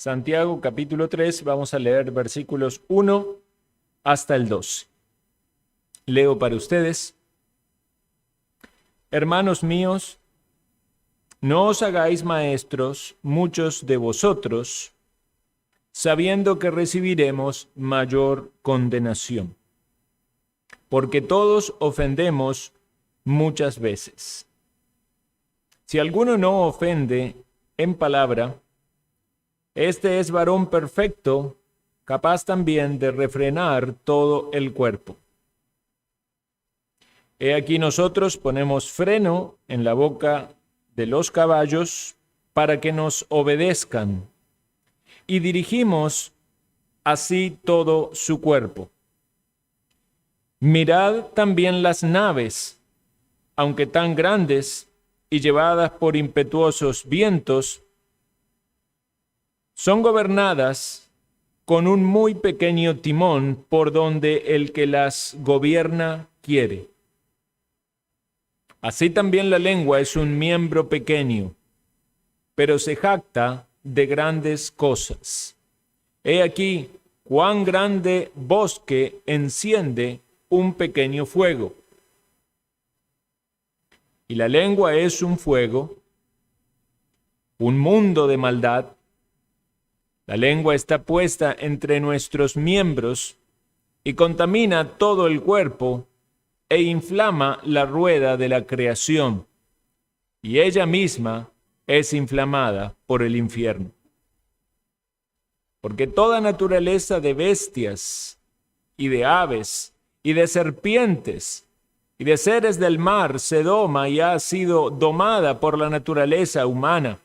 Santiago capítulo 3, vamos a leer versículos 1 hasta el 12. Leo para ustedes. Hermanos míos, no os hagáis maestros muchos de vosotros, sabiendo que recibiremos mayor condenación. Porque todos ofendemos muchas veces. Si alguno no ofende en palabra, este es varón perfecto, capaz también de refrenar todo el cuerpo. He aquí nosotros ponemos freno en la boca de los caballos para que nos obedezcan y dirigimos así todo su cuerpo. Mirad también las naves, aunque tan grandes y llevadas por impetuosos vientos, son gobernadas con un muy pequeño timón por donde el que las gobierna quiere. Así también la lengua es un miembro pequeño, pero se jacta de grandes cosas. He aquí cuán grande bosque enciende un pequeño fuego. Y la lengua es un fuego, un mundo de maldad. La lengua está puesta entre nuestros miembros y contamina todo el cuerpo e inflama la rueda de la creación, y ella misma es inflamada por el infierno. Porque toda naturaleza de bestias y de aves y de serpientes y de seres del mar se doma y ha sido domada por la naturaleza humana.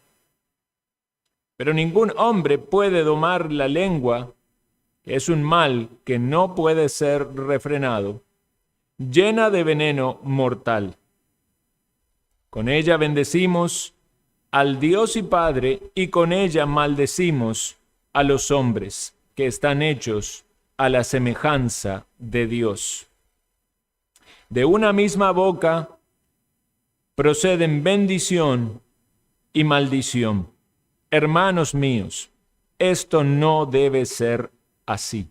Pero ningún hombre puede domar la lengua, que es un mal que no puede ser refrenado, llena de veneno mortal. Con ella bendecimos al Dios y Padre, y con ella maldecimos a los hombres que están hechos a la semejanza de Dios. De una misma boca proceden bendición y maldición. Hermanos míos, esto no debe ser así.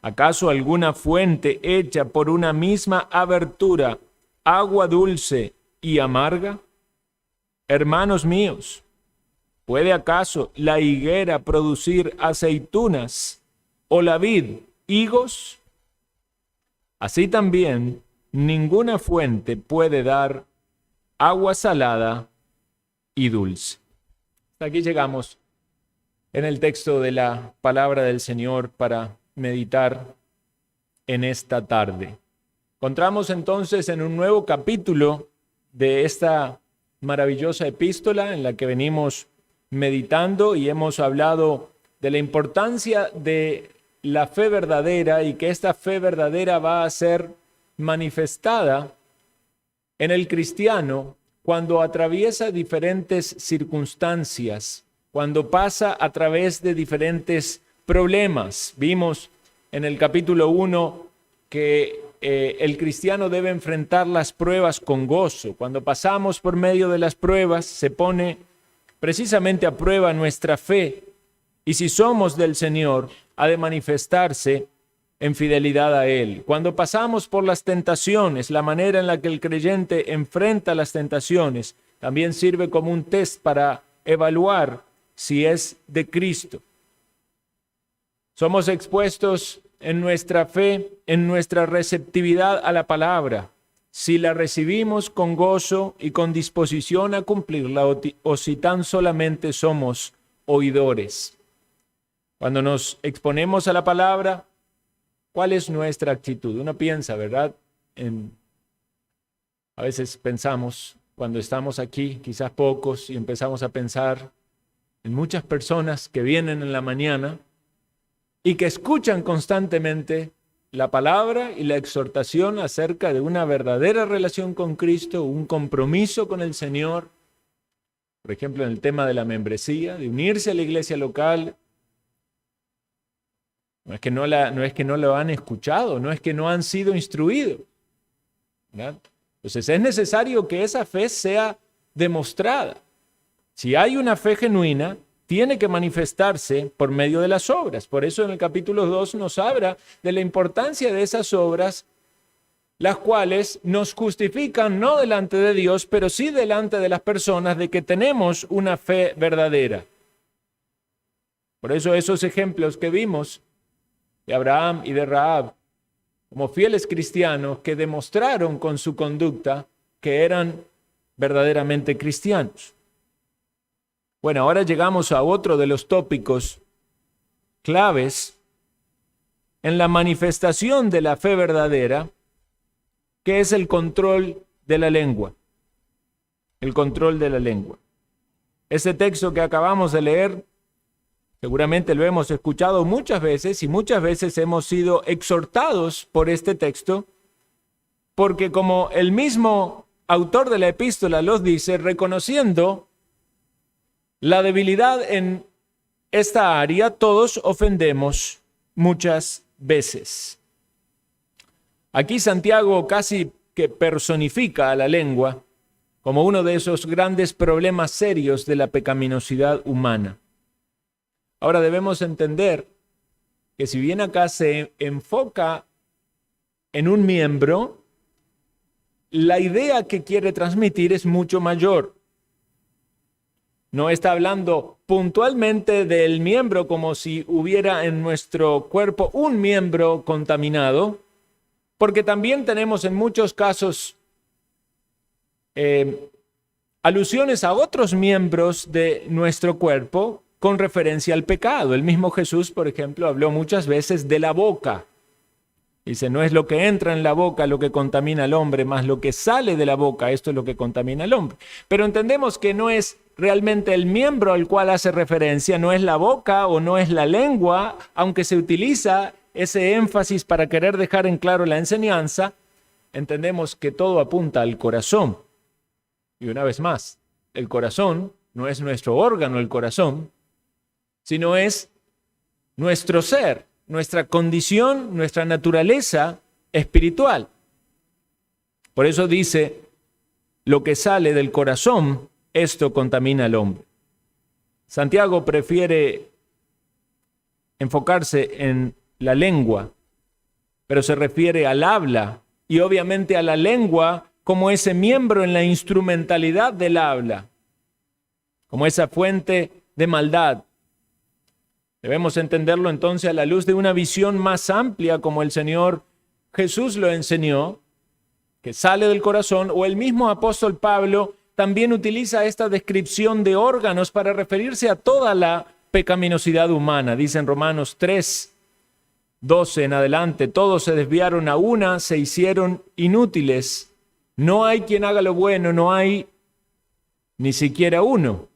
¿Acaso alguna fuente hecha por una misma abertura, agua dulce y amarga? Hermanos míos, ¿puede acaso la higuera producir aceitunas o la vid higos? Así también ninguna fuente puede dar agua salada y dulce. Hasta aquí llegamos en el texto de la palabra del Señor para meditar en esta tarde. Encontramos entonces en un nuevo capítulo de esta maravillosa epístola en la que venimos meditando y hemos hablado de la importancia de la fe verdadera y que esta fe verdadera va a ser manifestada en el cristiano cuando atraviesa diferentes circunstancias, cuando pasa a través de diferentes problemas. Vimos en el capítulo 1 que el cristiano debe enfrentar las pruebas con gozo. Cuando pasamos por medio de las pruebas, se pone precisamente a prueba nuestra fe. Y si somos del Señor, ha de manifestarse en fidelidad a Él. Cuando pasamos por las tentaciones, la manera en la que el creyente enfrenta las tentaciones también sirve como un test para evaluar si es de Cristo. Somos expuestos en nuestra fe, en nuestra receptividad a la palabra, si la recibimos con gozo y con disposición a cumplirla o si tan solamente somos oidores. Cuando nos exponemos a la palabra, ¿cuál es nuestra actitud? Uno piensa, ¿verdad? A veces pensamos, cuando estamos aquí, quizás pocos, y empezamos a pensar en muchas personas que vienen en la mañana y que escuchan constantemente la palabra y la exhortación acerca de una verdadera relación con Cristo, un compromiso con el Señor, por ejemplo, en el tema de la membresía, de unirse a la iglesia local. No es que no lo han escuchado, no es que no han sido instruidos, ¿verdad? Entonces es necesario que esa fe sea demostrada. Si hay una fe genuina, tiene que manifestarse por medio de las obras. Por eso en el capítulo 2 nos habla de la importancia de esas obras, las cuales nos justifican no delante de Dios, pero sí delante de las personas de que tenemos una fe verdadera. Por eso esos ejemplos que vimos de Abraham y de Rahab, como fieles cristianos que demostraron con su conducta que eran verdaderamente cristianos. Bueno, ahora llegamos a otro de los tópicos claves en la manifestación de la fe verdadera, que es el control de la lengua. El control de la lengua. Ese texto que acabamos de leer, seguramente lo hemos escuchado muchas veces y muchas veces hemos sido exhortados por este texto, porque como el mismo autor de la epístola los dice, reconociendo la debilidad en esta área, todos ofendemos muchas veces. Aquí Santiago casi que personifica a la lengua como uno de esos grandes problemas serios de la pecaminosidad humana. Ahora debemos entender que si bien acá se enfoca en un miembro, la idea que quiere transmitir es mucho mayor. No está hablando puntualmente del miembro como si hubiera en nuestro cuerpo un miembro contaminado, porque también tenemos en muchos casos alusiones a otros miembros de nuestro cuerpo con referencia al pecado. El mismo Jesús, por ejemplo, habló muchas veces de la boca. Dice, no es lo que entra en la boca lo que contamina al hombre, más lo que sale de la boca, esto es lo que contamina al hombre. Pero entendemos que no es realmente el miembro al cual hace referencia, no es la boca o no es la lengua, aunque se utiliza ese énfasis para querer dejar en claro la enseñanza, entendemos que todo apunta al corazón. Y una vez más, el corazón no es nuestro órgano, el corazón, sino es nuestro ser, nuestra condición, nuestra naturaleza espiritual. Por eso dice, lo que sale del corazón, esto contamina al hombre. Santiago prefiere enfocarse en la lengua, pero se refiere al habla y obviamente a la lengua como ese miembro en la instrumentalidad del habla, como esa fuente de maldad. Debemos entenderlo entonces a la luz de una visión más amplia como el Señor Jesús lo enseñó, que sale del corazón, o el mismo apóstol Pablo también utiliza esta descripción de órganos para referirse a toda la pecaminosidad humana. Dice en Romanos 3:12 en adelante, todos se desviaron a una, se hicieron inútiles. No hay quien haga lo bueno, no hay ni siquiera uno.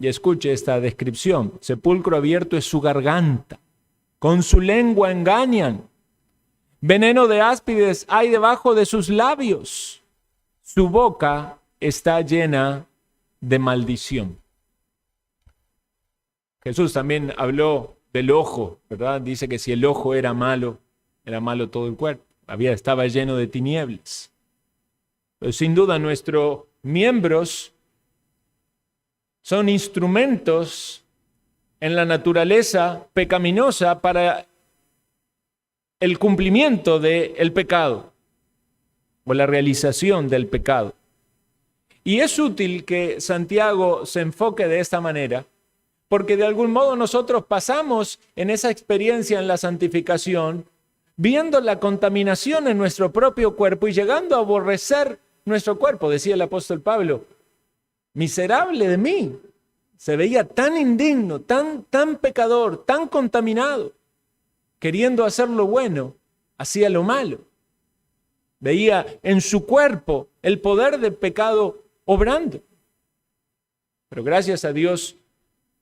Y escuche esta descripción. Sepulcro abierto es su garganta. Con su lengua engañan. Veneno de áspides hay debajo de sus labios. Su boca está llena de maldición. Jesús también habló del ojo, ¿verdad? Dice que si el ojo era malo todo el cuerpo. Estaba lleno de tinieblas. Pero sin duda nuestros miembros son instrumentos en la naturaleza pecaminosa para el cumplimiento del pecado o la realización del pecado. Y es útil que Santiago se enfoque de esta manera, porque de algún modo nosotros pasamos en esa experiencia en la santificación, viendo la contaminación en nuestro propio cuerpo y llegando a aborrecer nuestro cuerpo. Decía el apóstol Pablo, miserable de mí, se veía tan indigno, tan pecador, tan contaminado, queriendo hacer lo bueno, hacía lo malo. Veía en su cuerpo el poder del pecado obrando. Pero gracias a Dios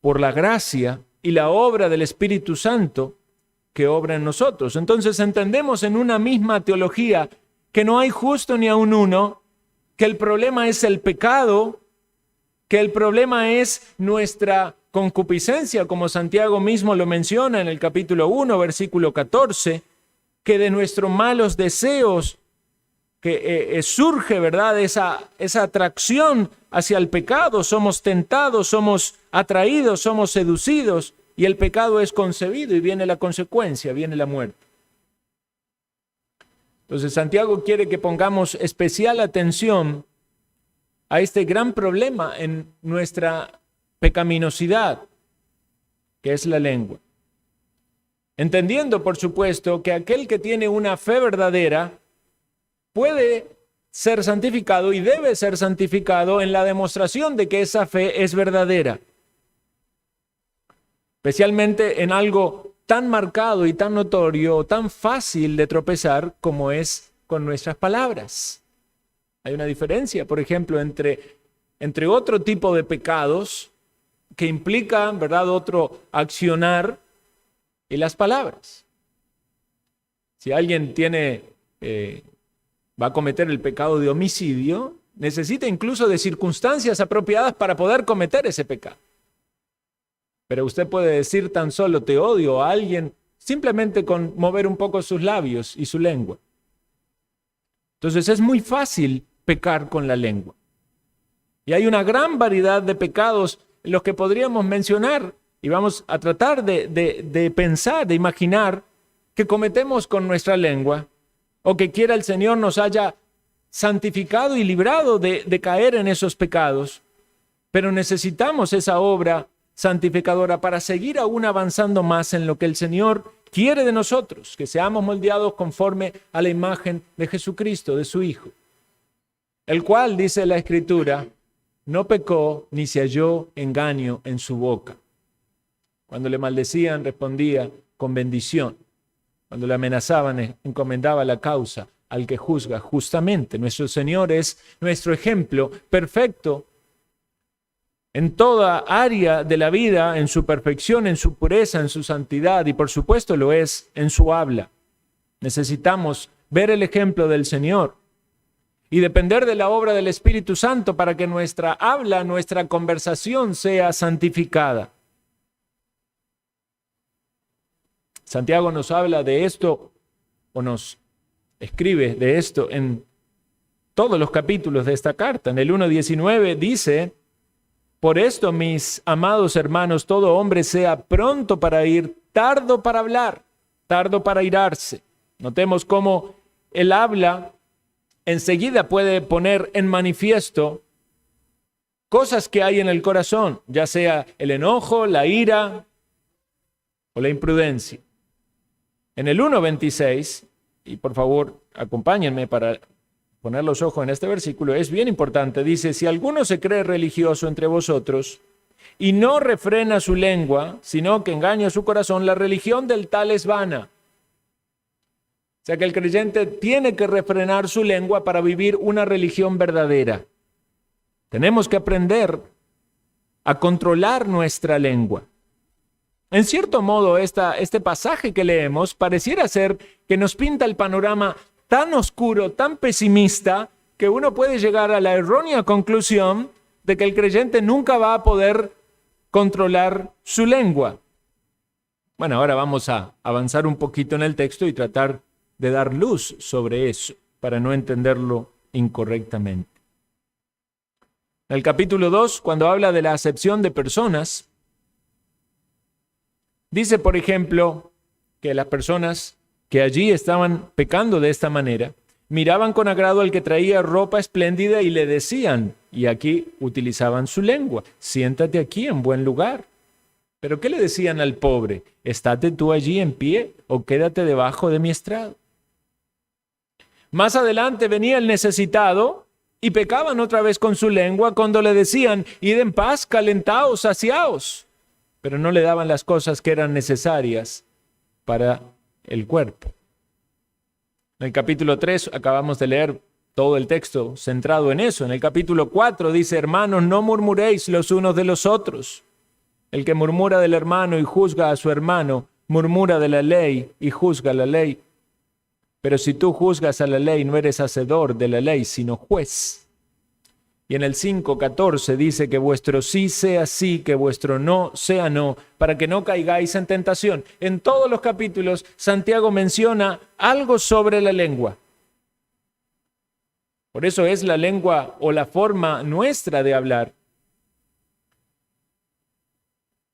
por la gracia y la obra del Espíritu Santo que obra en nosotros. Entonces entendemos en una misma teología que no hay justo ni aun uno, que el problema es el pecado, que el problema es nuestra concupiscencia, como Santiago mismo lo menciona en el capítulo 1, versículo 14, que de nuestros malos deseos que surge, ¿verdad? Esa atracción hacia el pecado. Somos tentados, somos atraídos, somos seducidos, y el pecado es concebido y viene la consecuencia, viene la muerte. Entonces Santiago quiere que pongamos especial atención a este gran problema en nuestra pecaminosidad, que es la lengua. Entendiendo, por supuesto, que aquel que tiene una fe verdadera puede ser santificado y debe ser santificado en la demostración de que esa fe es verdadera. Especialmente en algo tan marcado y tan notorio, tan fácil de tropezar como es con nuestras palabras. Hay una diferencia, por ejemplo, entre otro tipo de pecados que implican, ¿verdad?, otro accionar y las palabras. Si alguien va a cometer el pecado de homicidio, necesita incluso de circunstancias apropiadas para poder cometer ese pecado. Pero usted puede decir tan solo te odio a alguien simplemente con mover un poco sus labios y su lengua. Entonces es muy fácil pecar con la lengua. Y hay una gran variedad de pecados en los que podríamos mencionar y vamos a tratar de pensar, de imaginar que cometemos con nuestra lengua o que quiera el Señor nos haya santificado y librado de caer en esos pecados. Pero necesitamos esa obra santificadora para seguir aún avanzando más en lo que el Señor quiere de nosotros, que seamos moldeados conforme a la imagen de Jesucristo, de su Hijo, el cual, dice la Escritura, no pecó ni se halló engaño en su boca. Cuando le maldecían, respondía con bendición. Cuando le amenazaban, encomendaba la causa al que juzga justamente. Nuestro Señor es nuestro ejemplo perfecto en toda área de la vida, en su perfección, en su pureza, en su santidad, y por supuesto lo es en su habla. Necesitamos ver el ejemplo del Señor y depender de la obra del Espíritu Santo para que nuestra habla, nuestra conversación sea santificada. Santiago nos habla de esto, o nos escribe de esto en todos los capítulos de esta carta. En el 1:19 dice: por esto, mis amados hermanos, todo hombre sea pronto para ir, tardo para hablar, tardo para irarse. Notemos cómo el habla enseguida puede poner en manifiesto cosas que hay en el corazón, ya sea el enojo, la ira o la imprudencia. En el 1:26, y por favor acompáñenme para poner los ojos en este versículo, es bien importante. Dice: si alguno se cree religioso entre vosotros y no refrena su lengua, sino que engaña su corazón, la religión del tal es vana. O sea que el creyente tiene que refrenar su lengua para vivir una religión verdadera. Tenemos que aprender a controlar nuestra lengua. En cierto modo, este pasaje que leemos pareciera ser que nos pinta el panorama tan oscuro, tan pesimista, que uno puede llegar a la errónea conclusión de que el creyente nunca va a poder controlar su lengua. Bueno, ahora vamos a avanzar un poquito en el texto y tratar de dar luz sobre eso, para no entenderlo incorrectamente. En el capítulo 2, cuando habla de la acepción de personas, dice, por ejemplo, que las personas que allí estaban pecando de esta manera, miraban con agrado al que traía ropa espléndida y le decían, y aquí utilizaban su lengua: siéntate aquí en buen lugar. ¿Pero qué le decían al pobre? Estate tú allí en pie o quédate debajo de mi estrado. Más adelante venía el necesitado y pecaban otra vez con su lengua cuando le decían: id en paz, calentaos, saciaos. Pero no le daban las cosas que eran necesarias para el cuerpo. En el capítulo 3 acabamos de leer todo el texto centrado en eso. En el capítulo 4 dice: hermanos, no murmuréis los unos de los otros. El que murmura del hermano y juzga a su hermano, murmura de la ley y juzga la ley. Pero si tú juzgas a la ley, no eres hacedor de la ley, sino juez. Y en el 5:14 dice que vuestro sí sea sí, que vuestro no sea no, para que no caigáis en tentación. En todos los capítulos, Santiago menciona algo sobre la lengua. Por eso es la lengua o la forma nuestra de hablar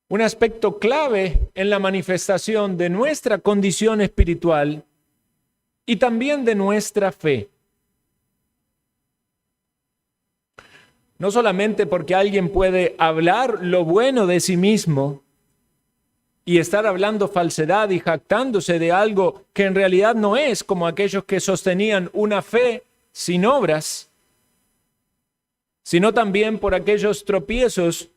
un aspecto clave en la manifestación de nuestra condición espiritual y también de nuestra fe. No solamente porque alguien puede hablar lo bueno de sí mismo y estar hablando falsedad y jactándose de algo que en realidad no es, como aquellos que sostenían una fe sin obras, sino también por aquellos tropiezos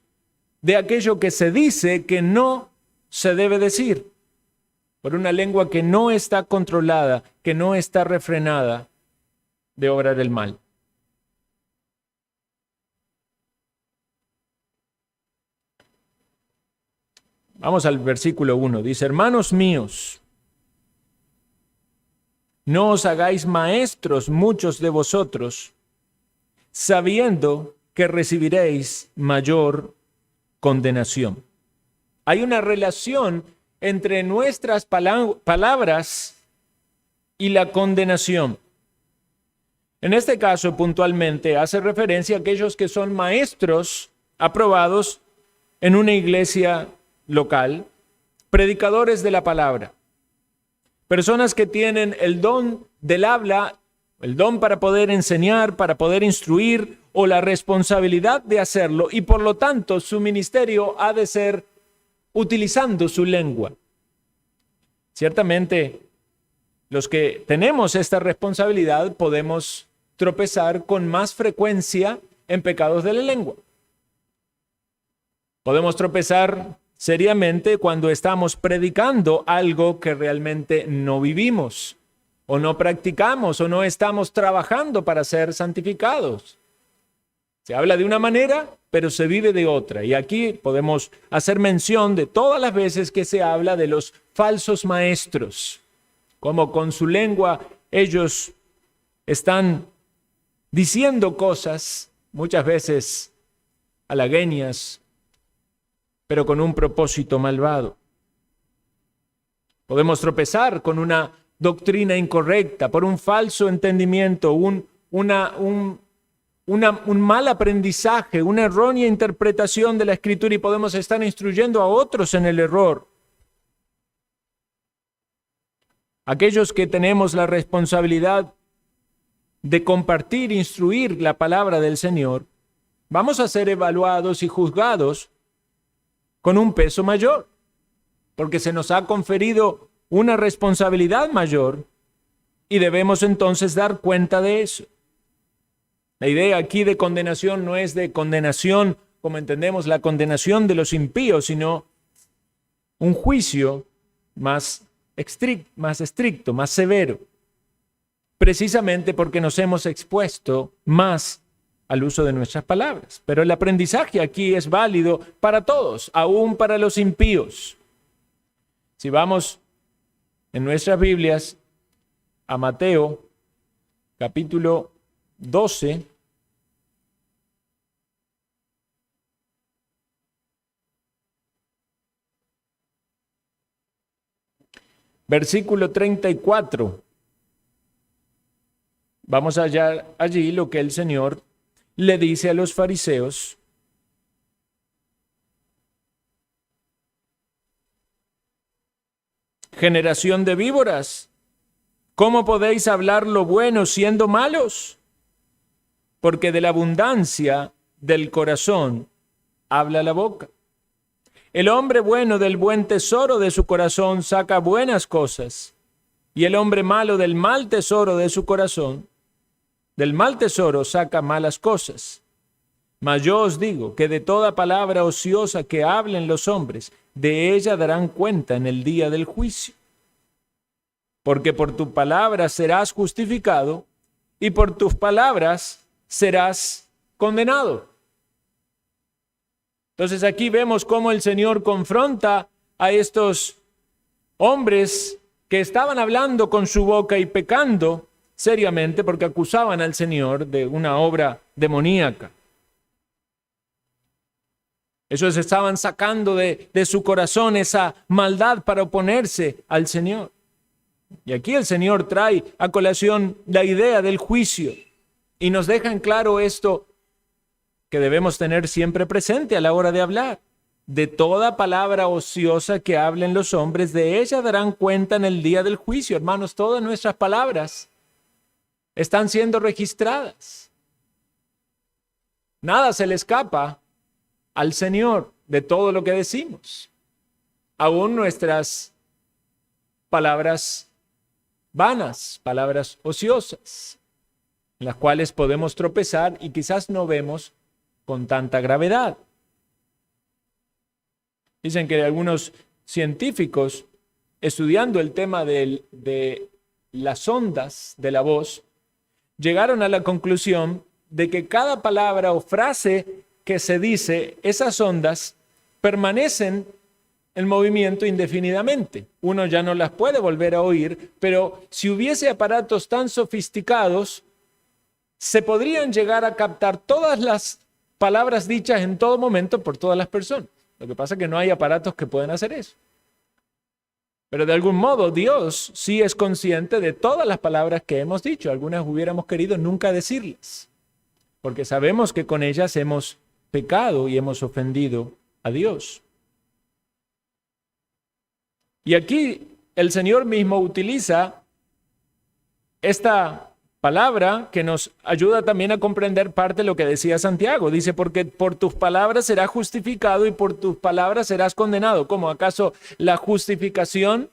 de aquello que se dice que no se debe decir, por una lengua que no está controlada, que no está refrenada de obrar el mal. Vamos al versículo 1. Dice: hermanos míos, no os hagáis maestros muchos de vosotros, sabiendo que recibiréis mayor condenación. Hay una relación entre nuestras palabras y la condenación. En este caso, puntualmente, hace referencia a aquellos que son maestros aprobados en una iglesia local, predicadores de la palabra, personas que tienen el don del habla, el don para poder enseñar, para poder instruir, o la responsabilidad de hacerlo, y por lo tanto su ministerio ha de ser utilizando su lengua. Ciertamente, los que tenemos esta responsabilidad podemos tropezar con más frecuencia en pecados de la lengua. Podemos tropezar seriamente cuando estamos predicando algo que realmente no vivimos, o no practicamos, o no estamos trabajando para ser santificados. Se habla de una manera, pero se vive de otra. Y aquí podemos hacer mención de todas las veces que se habla de los falsos maestros, como con su lengua ellos están diciendo cosas, muchas veces halagüeñas, pero con un propósito malvado. Podemos tropezar con una doctrina incorrecta, por un falso entendimiento, un mal aprendizaje, una errónea interpretación de la Escritura, y podemos estar instruyendo a otros en el error. Aquellos que tenemos la responsabilidad de compartir, instruir la palabra del Señor, vamos a ser evaluados y juzgados con un peso mayor, porque se nos ha conferido una responsabilidad mayor y debemos entonces dar cuenta de eso. La idea aquí de condenación no es de condenación como entendemos la condenación de los impíos, sino un juicio más estricto, más severo, precisamente porque nos hemos expuesto más al uso de nuestras palabras. Pero el aprendizaje aquí es válido para todos, aún para los impíos. Si vamos en nuestras Biblias a Mateo, capítulo 12, versículo 34. Vamos a hallar allí lo que el Señor le dice a los fariseos. Generación de víboras, ¿cómo podéis hablar lo bueno siendo malos? Porque de la abundancia del corazón habla la boca. El hombre bueno del buen tesoro de su corazón saca buenas cosas, y el hombre malo del mal tesoro de su corazón, del mal tesoro saca malas cosas. Mas yo os digo que de toda palabra ociosa que hablen los hombres, de ella darán cuenta en el día del juicio. Porque por tu palabra serás justificado, y por tus palabras serás condenado. Entonces aquí vemos cómo el Señor confronta a estos hombres que estaban hablando con su boca y pecando seriamente porque acusaban al Señor de una obra demoníaca. Ellos estaban sacando de su corazón esa maldad para oponerse al Señor. Y aquí el Señor trae a colación la idea del juicio. Y nos dejan claro esto que debemos tener siempre presente a la hora de hablar. De toda palabra ociosa que hablen los hombres, de ella darán cuenta en el día del juicio. Hermanos, todas nuestras palabras están siendo registradas. Nada se le escapa al Señor de todo lo que decimos. Aún nuestras palabras vanas, palabras ociosas, en las cuales podemos tropezar y quizás no vemos con tanta gravedad. Dicen que algunos científicos, estudiando el tema de las ondas de la voz, llegaron a la conclusión de que cada palabra o frase que se dice, esas ondas permanecen en movimiento indefinidamente. Uno ya no las puede volver a oír, pero si hubiese aparatos tan sofisticados, se podrían llegar a captar todas las palabras dichas en todo momento por todas las personas. Lo que pasa es que no hay aparatos que puedan hacer eso. Pero de algún modo Dios sí es consciente de todas las palabras que hemos dicho. Algunas hubiéramos querido nunca decirlas, porque sabemos que con ellas hemos pecado y hemos ofendido a Dios. Y aquí el Señor mismo utiliza esta palabra que nos ayuda también a comprender parte de lo que decía Santiago. Dice, porque por tus palabras serás justificado y por tus palabras serás condenado. ¿Cómo? ¿Acaso la justificación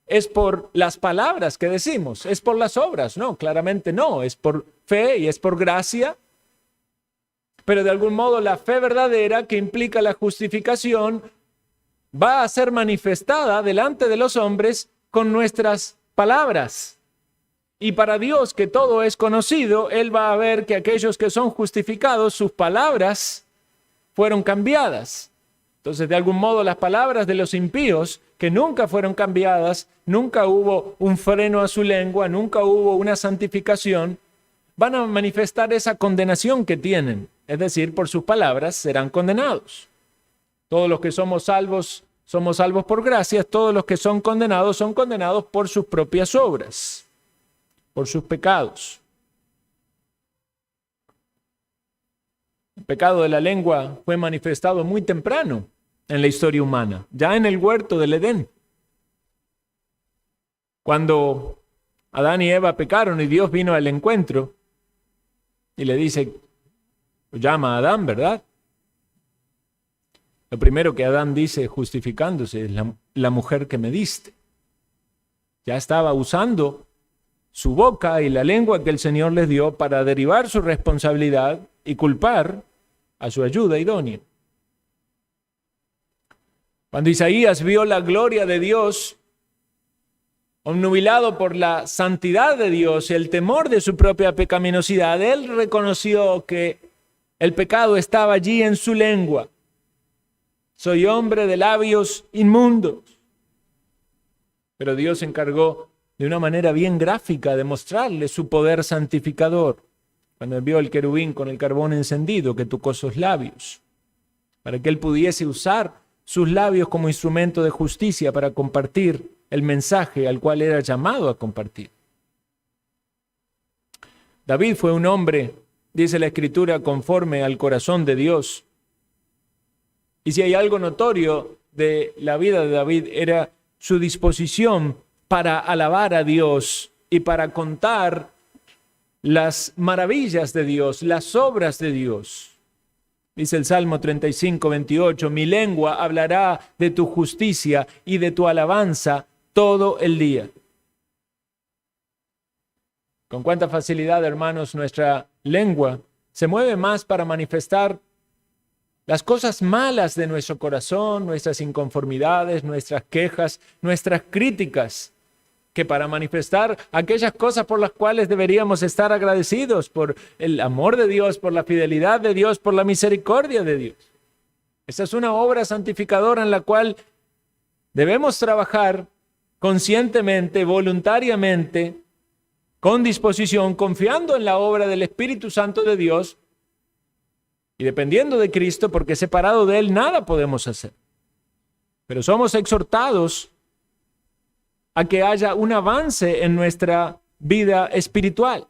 es por las palabras que decimos? ¿Es por las obras? No, claramente no. Es por fe y es por gracia. Pero de algún modo la fe verdadera, que implica la justificación, va a ser manifestada delante de los hombres con nuestras palabras. Y para Dios, que todo es conocido, Él va a ver que aquellos que son justificados, sus palabras fueron cambiadas. Entonces, de algún modo, las palabras de los impíos, que nunca fueron cambiadas, nunca hubo un freno a su lengua, nunca hubo una santificación, van a manifestar esa condenación que tienen. Es decir, por sus palabras serán condenados. Todos los que somos salvos por gracia. Todos los que son condenados por sus propias obras, por sus pecados. El pecado de la lengua fue manifestado muy temprano en la historia humana, ya en el huerto del Edén. Cuando Adán y Eva pecaron y Dios vino al encuentro y le dice, lo llama a Adán, ¿verdad? Lo primero que Adán dice justificándose es la mujer que me diste. Ya estaba usando su boca y la lengua que el Señor les dio para derivar su responsabilidad y culpar a su ayuda idónea. Cuando Isaías vio la gloria de Dios, obnubilado por la santidad de Dios y el temor de su propia pecaminosidad, él reconoció que el pecado estaba allí en su lengua. Soy hombre de labios inmundos. Pero Dios se encargó de una manera bien gráfica de mostrarle su poder santificador, cuando envió el querubín con el carbón encendido que tocó sus labios, para que él pudiese usar sus labios como instrumento de justicia para compartir el mensaje al cual era llamado a compartir. David fue un hombre, dice la Escritura, conforme al corazón de Dios. Y si hay algo notorio de la vida de David, era su disposición para alabar a Dios y para contar las maravillas de Dios, las obras de Dios. Dice el Salmo 35, 28, mi lengua hablará de tu justicia y de tu alabanza todo el día. Con cuánta facilidad, hermanos, nuestra lengua se mueve más para manifestar las cosas malas de nuestro corazón, nuestras inconformidades, nuestras quejas, nuestras críticas, que para manifestar aquellas cosas por las cuales deberíamos estar agradecidos, por el amor de Dios, por la fidelidad de Dios, por la misericordia de Dios. Esa es una obra santificadora en la cual debemos trabajar conscientemente, voluntariamente, con disposición, confiando en la obra del Espíritu Santo de Dios y dependiendo de Cristo, porque separado de Él nada podemos hacer. Pero somos exhortados a que haya un avance en nuestra vida espiritual.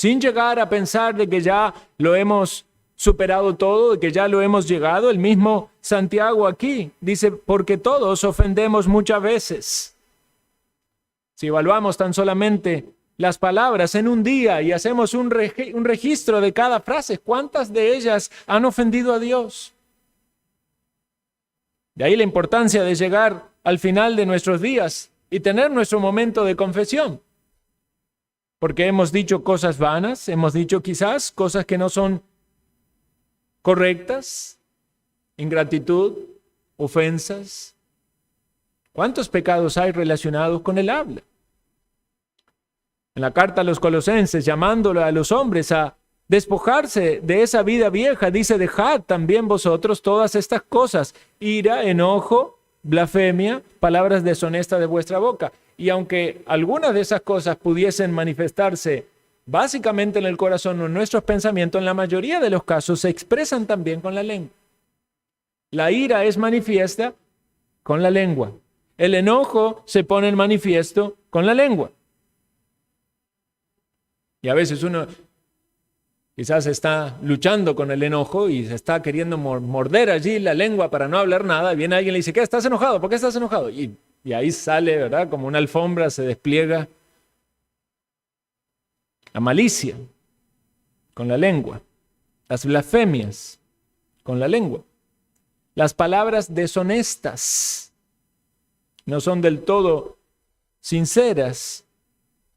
sin llegar a pensar de que ya lo hemos superado todo, de que ya lo hemos llegado. El mismo Santiago aquí dice, porque todos ofendemos muchas veces. Si evaluamos tan solamente las palabras en un día y hacemos un registro de cada frase, ¿cuántas de ellas han ofendido a Dios? De ahí la importancia de llegar al final de nuestros días y tener nuestro momento de confesión. Porque hemos dicho cosas vanas, hemos dicho quizás cosas que no son correctas, ingratitud, ofensas. ¿Cuántos pecados hay relacionados con el habla? En la carta a los Colosenses, llamándolo a los hombres a despojarse de esa vida vieja, dice, dejad también vosotros todas estas cosas, ira, enojo, blasfemia, palabras deshonestas de vuestra boca. Y aunque algunas de esas cosas pudiesen manifestarse básicamente en el corazón o en nuestros pensamientos, en la mayoría de los casos se expresan también con la lengua. La ira es manifiesta con la lengua. El enojo se pone en manifiesto con la lengua. Y a veces uno quizás está luchando con el enojo y se está queriendo morder allí la lengua para no hablar nada. Y viene alguien y le dice, ¿qué? ¿Estás enojado? ¿Por qué estás enojado? Y ahí sale, ¿verdad? Como una alfombra se despliega la malicia con la lengua, las blasfemias con la lengua, las palabras deshonestas no son del todo sinceras,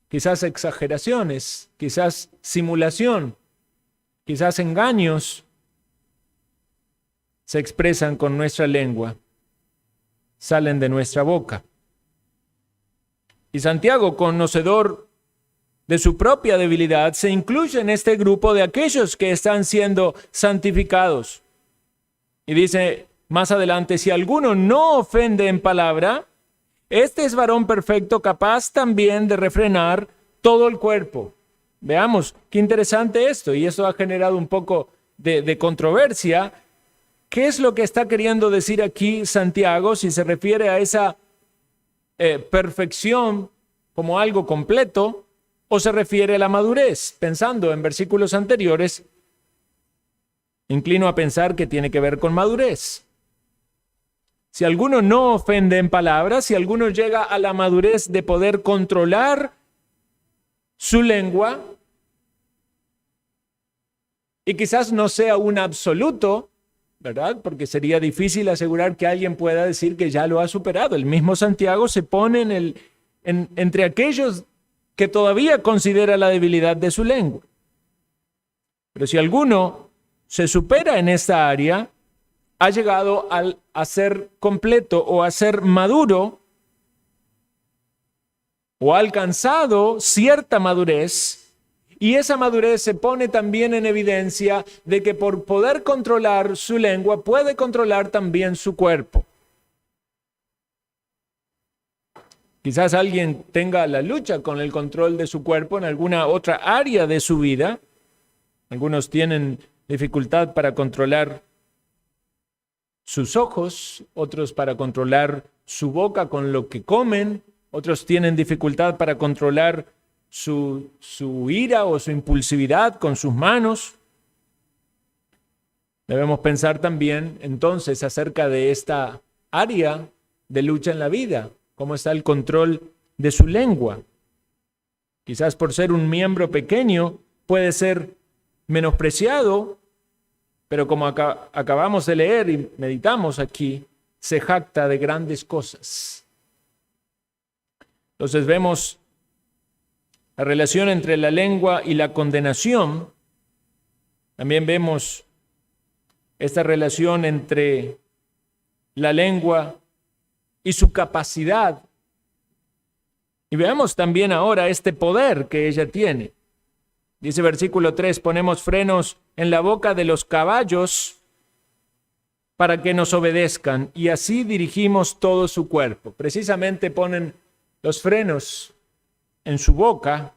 quizás exageraciones, quizás simulación, quizás engaños, se expresan con nuestra lengua, salen de nuestra boca. Y Santiago, conocedor de su propia debilidad, se incluye en este grupo de aquellos que están siendo santificados. Y dice más adelante, si alguno no ofende en palabra, este es varón perfecto, capaz también de refrenar todo el cuerpo. Veamos, qué interesante esto, y eso ha generado un poco de controversia. ¿Qué es lo que está queriendo decir aquí Santiago si se refiere a esa perfección como algo completo o se refiere a la madurez? Pensando en versículos anteriores, inclino a pensar que tiene que ver con madurez. Si alguno no ofende en palabras, si alguno llega a la madurez de poder controlar su lengua, y quizás no sea un absoluto, ¿verdad? Porque sería difícil asegurar que alguien pueda decir que ya lo ha superado. El mismo Santiago se pone entre aquellos que todavía considera la debilidad de su lengua. Pero si alguno se supera en esta área, ha llegado a ser completo o a ser maduro, o ha alcanzado cierta madurez, y esa madurez se pone también en evidencia de que por poder controlar su lengua, puede controlar también su cuerpo. Quizás alguien tenga la lucha con el control de su cuerpo en alguna otra área de su vida. Algunos tienen dificultad para controlar sus ojos, otros para controlar su boca con lo que comen, otros tienen dificultad para controlar su ira o su impulsividad con sus manos. Debemos pensar también entonces acerca de esta área de lucha en la vida, cómo está el control de su lengua. Quizás por ser un miembro pequeño puede ser menospreciado, pero como acabamos de leer y meditamos aquí, se jacta de grandes cosas. Entonces vemos la relación entre la lengua y la condenación. También vemos esta relación entre la lengua y su capacidad. Y veamos también ahora este poder que ella tiene. Dice versículo 3, ponemos frenos en la boca de los caballos para que nos obedezcan, y así dirigimos todo su cuerpo. Precisamente ponen los frenos en su boca,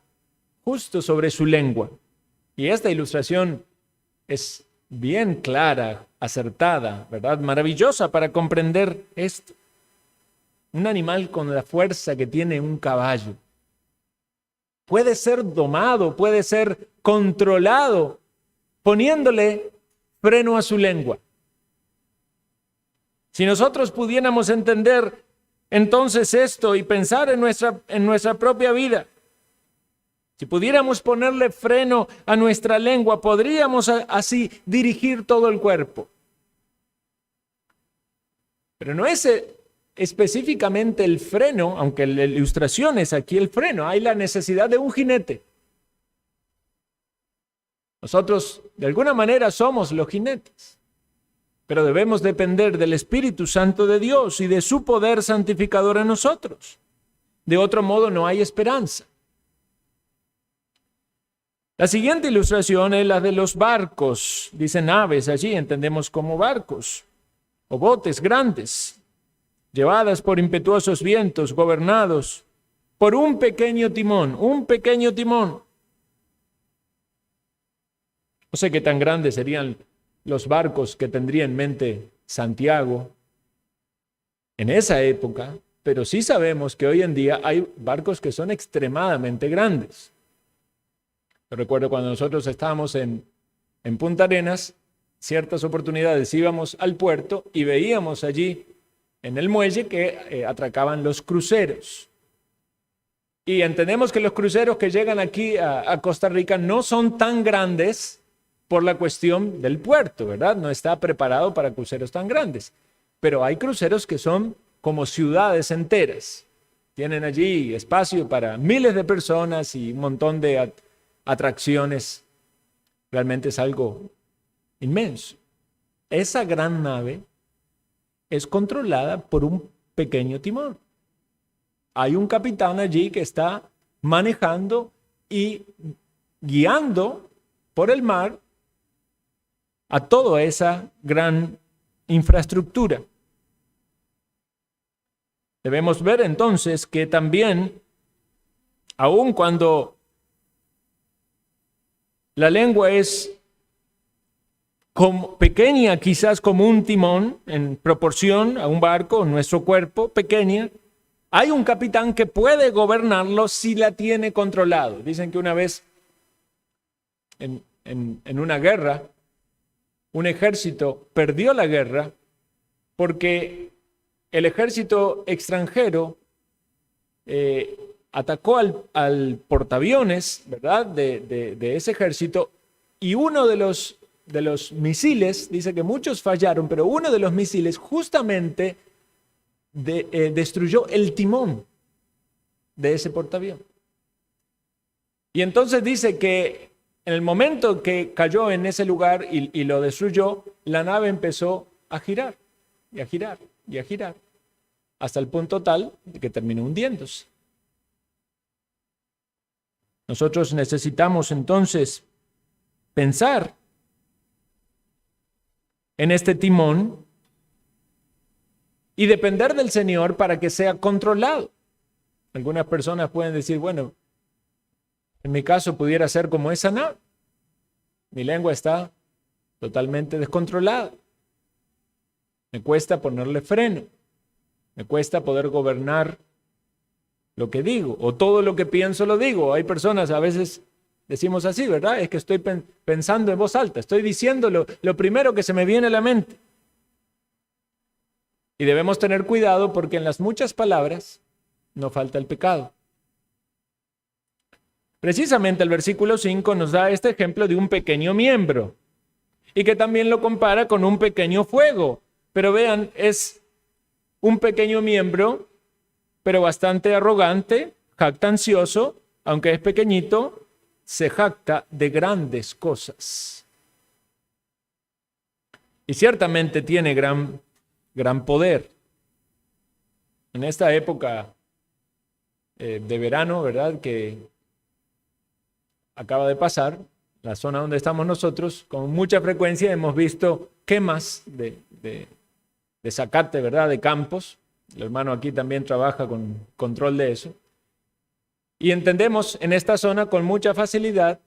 justo sobre su lengua. Y esta ilustración es bien clara, acertada, ¿verdad? Maravillosa para comprender esto. Un animal con la fuerza que tiene un caballo. puede ser domado, puede ser controlado, poniéndole freno a su lengua. Si nosotros pudiéramos entender entonces esto y pensar en nuestra propia vida, si pudiéramos ponerle freno a nuestra lengua, podríamos así dirigir todo el cuerpo. Pero no es específicamente el freno, aunque la ilustración es aquí el freno, hay la necesidad de un jinete. Nosotros de alguna manera somos los jinetes, pero debemos depender del Espíritu Santo de Dios y de su poder santificador en nosotros. De otro modo no hay esperanza. La siguiente ilustración es la de los barcos. Dice naves allí, entendemos como barcos o botes grandes, llevadas por impetuosos vientos, gobernados por un pequeño timón, No sé qué tan grandes serían los barcos que tendría en mente Santiago en esa época, pero sí sabemos que hoy en día hay barcos que son extremadamente grandes. Yo recuerdo cuando nosotros estábamos en Punta Arenas, ciertas oportunidades íbamos al puerto y veíamos allí en el muelle que atracaban los cruceros. Y entendemos que los cruceros que llegan aquí a Costa Rica no son tan grandes por la cuestión del puerto, ¿verdad? No está preparado para cruceros tan grandes. Pero hay cruceros que son como ciudades enteras. Tienen allí espacio para miles de personas y un montón de atracciones. Realmente es algo inmenso. Esa gran nave es controlada por un pequeño timón. Hay un capitán allí que está manejando y guiando por el mar a toda esa gran infraestructura. Debemos ver entonces que también, aun cuando la lengua es como pequeña, quizás como un timón en proporción a un barco, nuestro cuerpo pequeña, hay un capitán que puede gobernarlo si la tiene controlado. Dicen que una vez en una guerra, un ejército perdió la guerra porque el ejército extranjero atacó al portaaviones, ¿verdad?, de ese ejército, y uno de los misiles, dice que muchos fallaron, pero uno de los misiles justamente destruyó el timón de ese portaaviones. Y entonces dice que en el momento que cayó en ese lugar y lo destruyó, la nave empezó a girar, y a girar, y a girar, hasta el punto tal de que terminó hundiéndose. Nosotros necesitamos entonces pensar en este timón y depender del Señor para que sea controlado. Algunas personas pueden decir, bueno, en mi caso pudiera ser como esa nave. Mi lengua está totalmente descontrolada. Me cuesta ponerle freno. Me cuesta poder gobernar lo que digo, o todo lo que pienso lo digo. Hay personas, a veces decimos así, ¿verdad? Es que estoy pensando en voz alta, estoy diciendo lo primero que se me viene a la mente. Y debemos tener cuidado porque en las muchas palabras no falta el pecado. Precisamente el versículo 5 nos da este ejemplo de un pequeño miembro y que también lo compara con un pequeño fuego. Pero vean, es un pequeño miembro, pero bastante arrogante, jactancioso, aunque es pequeñito, se jacta de grandes cosas. Y ciertamente tiene gran poder. En esta época de verano, ¿verdad?, que acaba de pasar, la zona donde estamos nosotros, con mucha frecuencia hemos visto quemas de zacate, ¿verdad?, de campos. El hermano aquí también trabaja con control de eso. Y entendemos en esta zona con mucha facilidad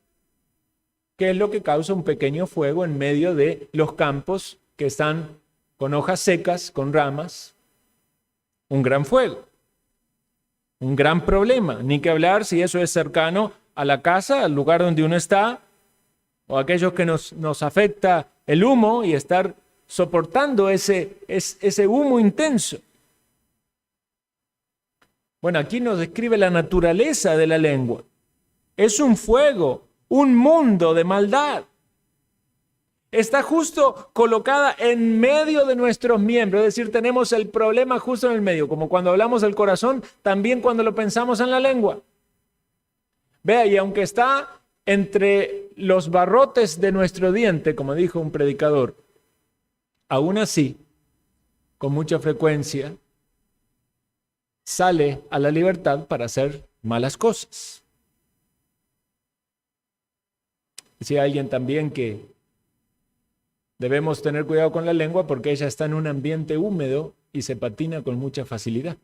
qué es lo que causa un pequeño fuego en medio de los campos que están con hojas secas, con ramas, un gran fuego. un gran problema. Ni que hablar si eso es cercano a la casa, al lugar donde uno está, o aquellos que nos afecta el humo y estar soportando ese humo intenso. Bueno, aquí nos describe la naturaleza de la lengua. Es un fuego, un mundo de maldad. Está justo colocada en medio de nuestros miembros, es decir, tenemos el problema justo en el medio, como cuando hablamos del corazón, también cuando lo pensamos en la lengua. Vea, y aunque está entre los barrotes de nuestro diente, como dijo un predicador, aún así, con mucha frecuencia, sale a la libertad para hacer malas cosas. Decía alguien también que debemos tener cuidado con la lengua porque ella está en un ambiente húmedo y se patina con mucha facilidad.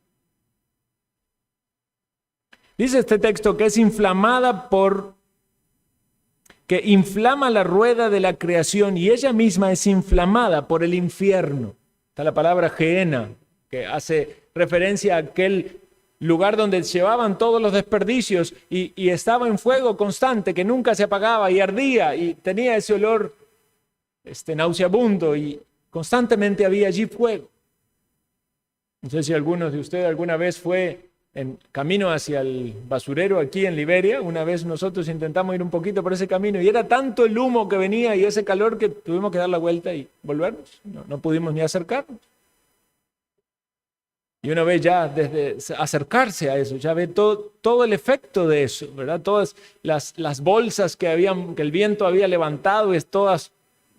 Dice este texto que es inflamada que inflama la rueda de la creación y ella misma es inflamada por el infierno. Está la palabra Gehenna, que hace referencia a aquel lugar donde llevaban todos los desperdicios y estaba en fuego constante que nunca se apagaba y ardía y tenía ese olor nauseabundo y constantemente había allí fuego. No sé si algunos de ustedes alguna vez fue en camino hacia el basurero aquí en Liberia. Una vez nosotros intentamos ir un poquito por ese camino y era tanto el humo que venía y ese calor que tuvimos que dar la vuelta y volvernos. No pudimos ni acercarnos. Y una vez ya desde acercarse a eso, ya ve todo el efecto de eso, ¿verdad? Todas las bolsas que el viento había levantado, todas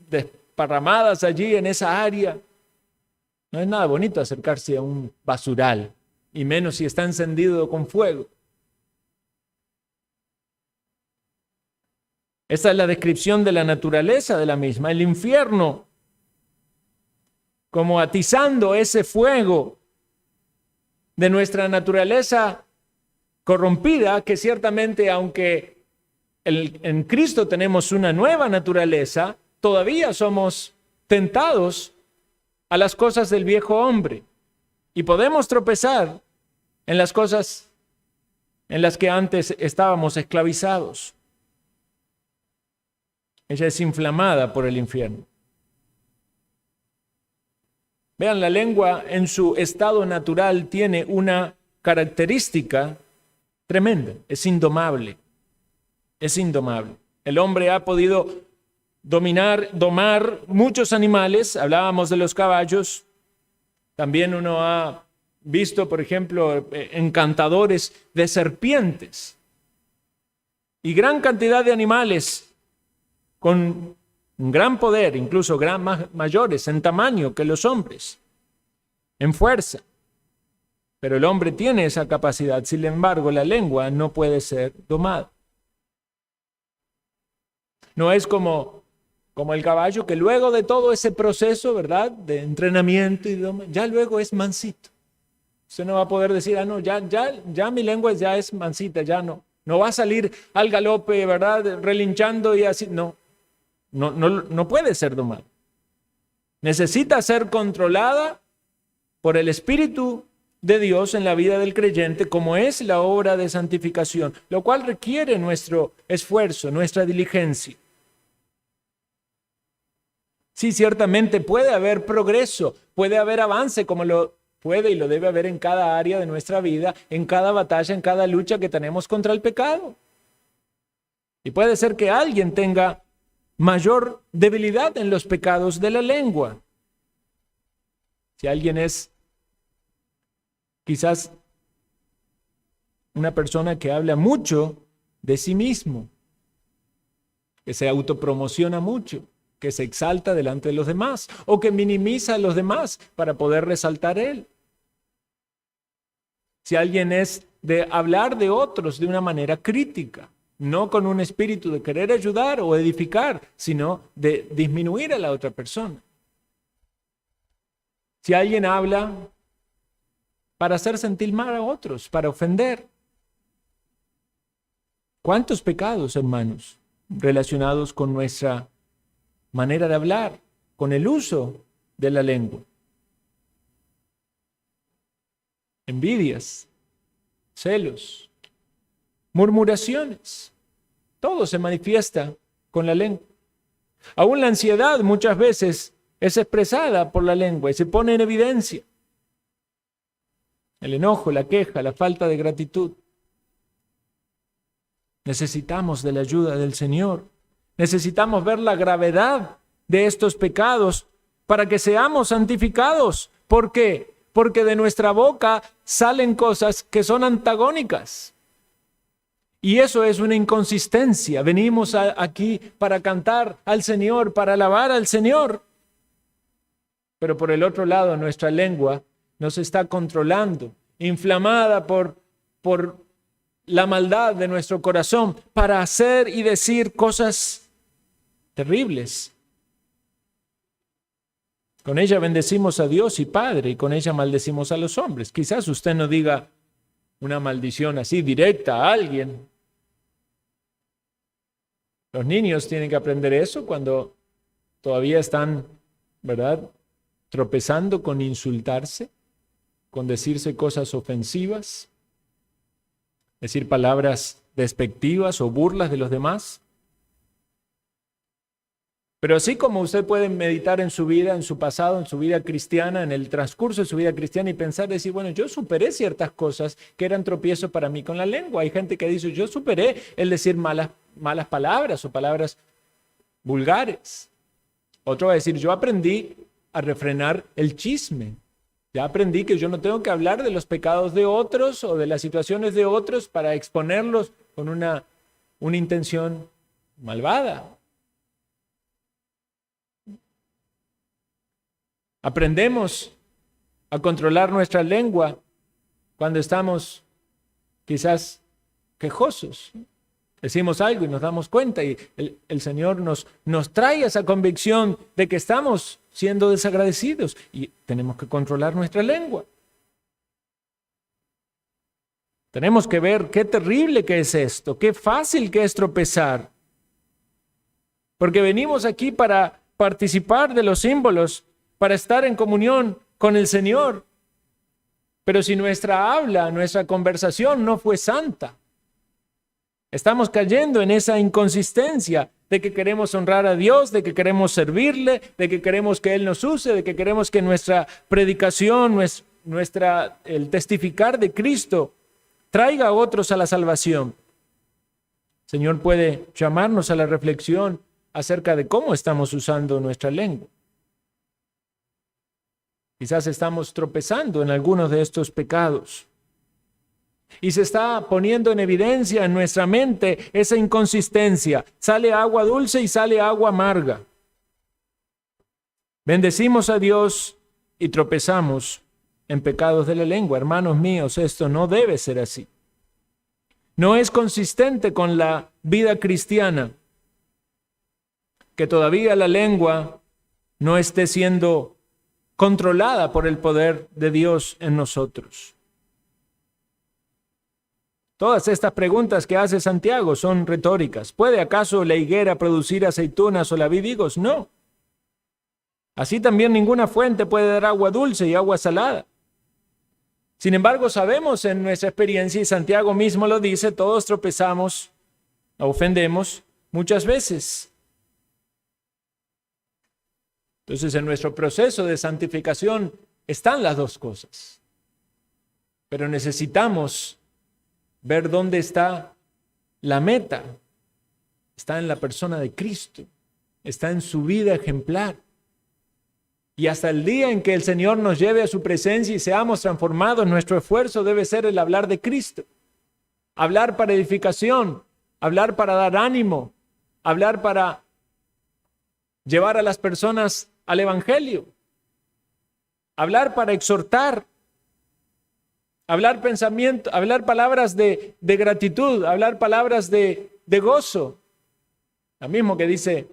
desparramadas allí en esa área. No es nada bonito acercarse a un basural, y menos si está encendido con fuego. Esa es la descripción de la naturaleza de la misma. El infierno, como atizando ese fuego de nuestra naturaleza corrompida, que ciertamente aunque en Cristo tenemos una nueva naturaleza, todavía somos tentados a las cosas del viejo hombre y podemos tropezar en las cosas en las que antes estábamos esclavizados. Ella es inflamada por el infierno. Vean, la lengua en su estado natural tiene una característica tremenda, es indomable. Es indomable. El hombre ha podido domar muchos animales, hablábamos de los caballos, también uno ha visto, por ejemplo, encantadores de serpientes y gran cantidad de animales con un gran poder, incluso mayores en tamaño que los hombres, en fuerza. Pero el hombre tiene esa capacidad, sin embargo, la lengua no puede ser domada. No es como el caballo que luego de todo ese proceso, ¿verdad?, de entrenamiento y ya luego es mansito. Usted no va a poder decir, no, ya mi lengua ya es mansita, ya no. No va a salir al galope, ¿verdad?, relinchando y así. No puede ser domada. Necesita ser controlada por el Espíritu de Dios en la vida del creyente, como es la obra de santificación, lo cual requiere nuestro esfuerzo, nuestra diligencia. Sí, ciertamente puede haber progreso, puede haber avance, como lo puede y lo debe haber en cada área de nuestra vida, en cada batalla, en cada lucha que tenemos contra el pecado. Y puede ser que alguien tenga mayor debilidad en los pecados de la lengua. Si alguien es quizás una persona que habla mucho de sí mismo, que se autopromociona mucho, que se exalta delante de los demás o que minimiza a los demás para poder resaltar él. Si alguien es de hablar de otros de una manera crítica, no con un espíritu de querer ayudar o edificar, sino de disminuir a la otra persona. Si alguien habla para hacer sentir mal a otros, para ofender. ¿Cuántos pecados, hermanos, relacionados con nuestra manera de hablar, con el uso de la lengua? Envidias, celos, murmuraciones. Todo se manifiesta con la lengua. Aún la ansiedad muchas veces es expresada por la lengua y se pone en evidencia. El enojo, la queja, la falta de gratitud. Necesitamos de la ayuda del Señor. Necesitamos ver la gravedad de estos pecados para que seamos santificados. ¿Por qué? Porque de nuestra boca salen cosas que son antagónicas. Y eso es una inconsistencia. Venimos aquí para cantar al Señor, para alabar al Señor. Pero por el otro lado, nuestra lengua nos está controlando, inflamada por la maldad de nuestro corazón, para hacer y decir cosas terribles. Con ella bendecimos a Dios y Padre, y con ella maldecimos a los hombres. Quizás usted no diga una maldición así directa a alguien. Los niños tienen que aprender eso cuando todavía están, ¿verdad?, tropezando con insultarse, con decirse cosas ofensivas, decir palabras despectivas o burlas de los demás. Pero así como usted puede meditar en su vida, en su pasado, en su vida cristiana, en el transcurso de su vida cristiana y pensar, decir, bueno, yo superé ciertas cosas que eran tropiezo para mí con la lengua. Hay gente que dice, yo superé el decir malas palabras o palabras vulgares. Otro va a decir, yo aprendí a refrenar el chisme. Ya aprendí que yo no tengo que hablar de los pecados de otros o de las situaciones de otros para exponerlos con una intención malvada. Aprendemos a controlar nuestra lengua cuando estamos quizás quejosos. Decimos algo y nos damos cuenta y el Señor nos trae esa convicción de que estamos siendo desagradecidos y tenemos que controlar nuestra lengua. Tenemos que ver qué terrible que es esto, qué fácil que es tropezar. Porque venimos aquí para participar de los símbolos, para estar en comunión con el Señor. Pero si nuestra habla, nuestra conversación no fue santa, estamos cayendo en esa inconsistencia de que queremos honrar a Dios, de que queremos servirle, de que queremos que Él nos use, de que queremos que nuestra predicación, el testificar de Cristo traiga a otros a la salvación. El Señor puede llamarnos a la reflexión acerca de cómo estamos usando nuestra lengua. Quizás estamos tropezando en algunos de estos pecados. Y se está poniendo en evidencia en nuestra mente esa inconsistencia. Sale agua dulce y sale agua amarga. Bendecimos a Dios y tropezamos en pecados de la lengua. Hermanos míos, esto no debe ser así. No es consistente con la vida cristiana que todavía la lengua no esté siendo controlada por el poder de Dios en nosotros. Todas estas preguntas que hace Santiago son retóricas. ¿Puede acaso la higuera producir aceitunas o la vid higos? No. Así también ninguna fuente puede dar agua dulce y agua salada. Sin embargo, sabemos en nuestra experiencia, y Santiago mismo lo dice, todos tropezamos, ofendemos muchas veces. Entonces, en nuestro proceso de santificación están las dos cosas. Pero necesitamos ver dónde está la meta. Está en la persona de Cristo. Está en su vida ejemplar. Y hasta el día en que el Señor nos lleve a su presencia y seamos transformados, nuestro esfuerzo debe ser el hablar de Cristo. Hablar para edificación, hablar para dar ánimo, hablar para llevar a las personas al Evangelio, hablar para exhortar, hablar pensamiento, hablar palabras de gratitud, hablar palabras de gozo. Lo mismo que dice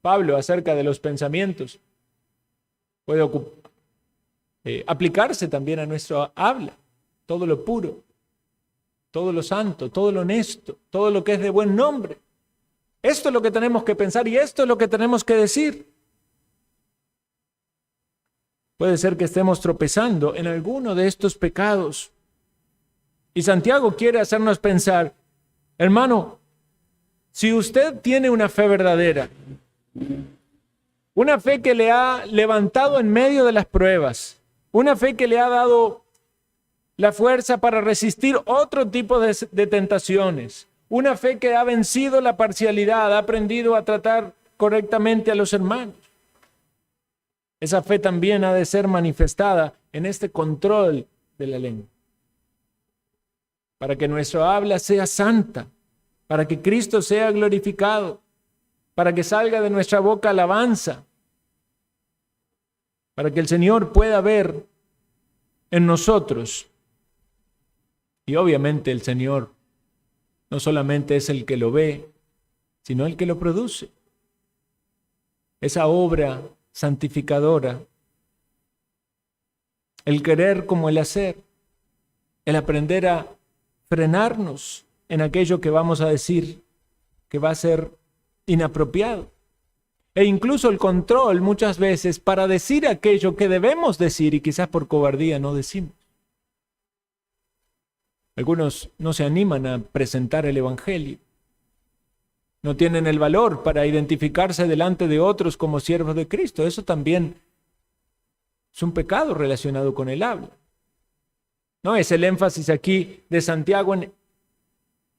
Pablo acerca de los pensamientos. Puede aplicarse también a nuestra habla, todo lo puro, todo lo santo, todo lo honesto, todo lo que es de buen nombre. Esto es lo que tenemos que pensar y esto es lo que tenemos que decir. Puede ser que estemos tropezando en alguno de estos pecados Y Santiago quiere hacernos pensar, hermano, si usted tiene una fe verdadera, una fe que le ha levantado en medio de las pruebas, una fe que le ha dado la fuerza para resistir otro tipo de tentaciones, una fe que ha vencido la parcialidad, ha aprendido a tratar correctamente a los hermanos. Esa fe también ha de ser manifestada en este control de la lengua, para que nuestra habla sea santa, para que Cristo sea glorificado, para que salga de nuestra boca alabanza, para que el Señor pueda ver en nosotros. Y obviamente el Señor no solamente es el que lo ve, sino el que lo produce. Esa obra santificadora, el querer como el hacer, el aprender a frenarnos en aquello que vamos a decir que va a ser inapropiado. E incluso el control muchas veces para decir aquello que debemos decir y quizás por cobardía no decimos. Algunos no se animan a presentar el Evangelio. No tienen el valor para identificarse delante de otros como siervos de Cristo. Eso también es un pecado relacionado con el habla. No es el énfasis aquí de Santiago,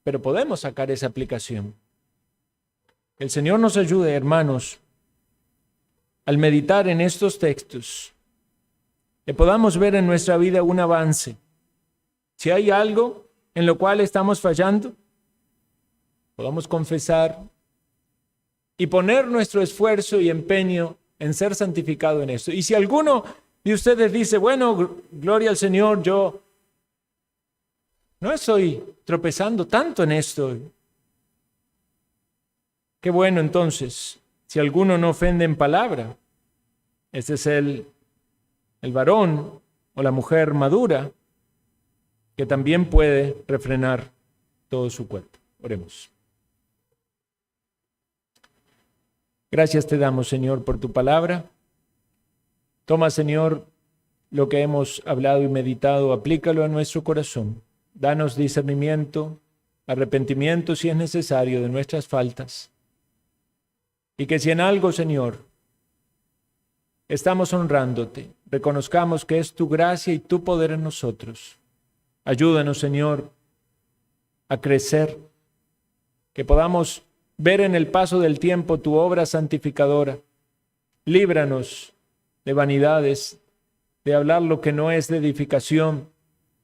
pero podemos sacar esa aplicación. El Señor nos ayude, hermanos, al meditar en estos textos, que podamos ver en nuestra vida un avance. Si hay algo en lo cual estamos fallando, podamos confesar y poner nuestro esfuerzo y empeño en ser santificado en esto. Y si alguno de ustedes dice, bueno, gloria al Señor, yo no estoy tropezando tanto en esto. Qué bueno entonces, si alguno no ofende en palabra, este es el varón o la mujer madura que también puede refrenar todo su cuerpo. Oremos. Gracias te damos, Señor, por tu palabra. Toma, Señor, lo que hemos hablado y meditado, aplícalo a nuestro corazón. Danos discernimiento, arrepentimiento si es necesario de nuestras faltas. Y que si en algo, Señor, estamos honrándote, reconozcamos que es tu gracia y tu poder en nosotros. Ayúdanos, Señor, a crecer, que podamos ver en el paso del tiempo tu obra santificadora. Líbranos de vanidades, de hablar lo que no es de edificación,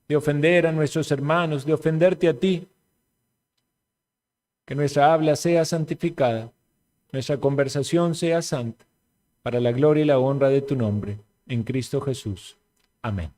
de ofender a nuestros hermanos, de ofenderte a ti. Que nuestra habla sea santificada, nuestra conversación sea santa, para la gloria y la honra de tu nombre, en Cristo Jesús. Amén.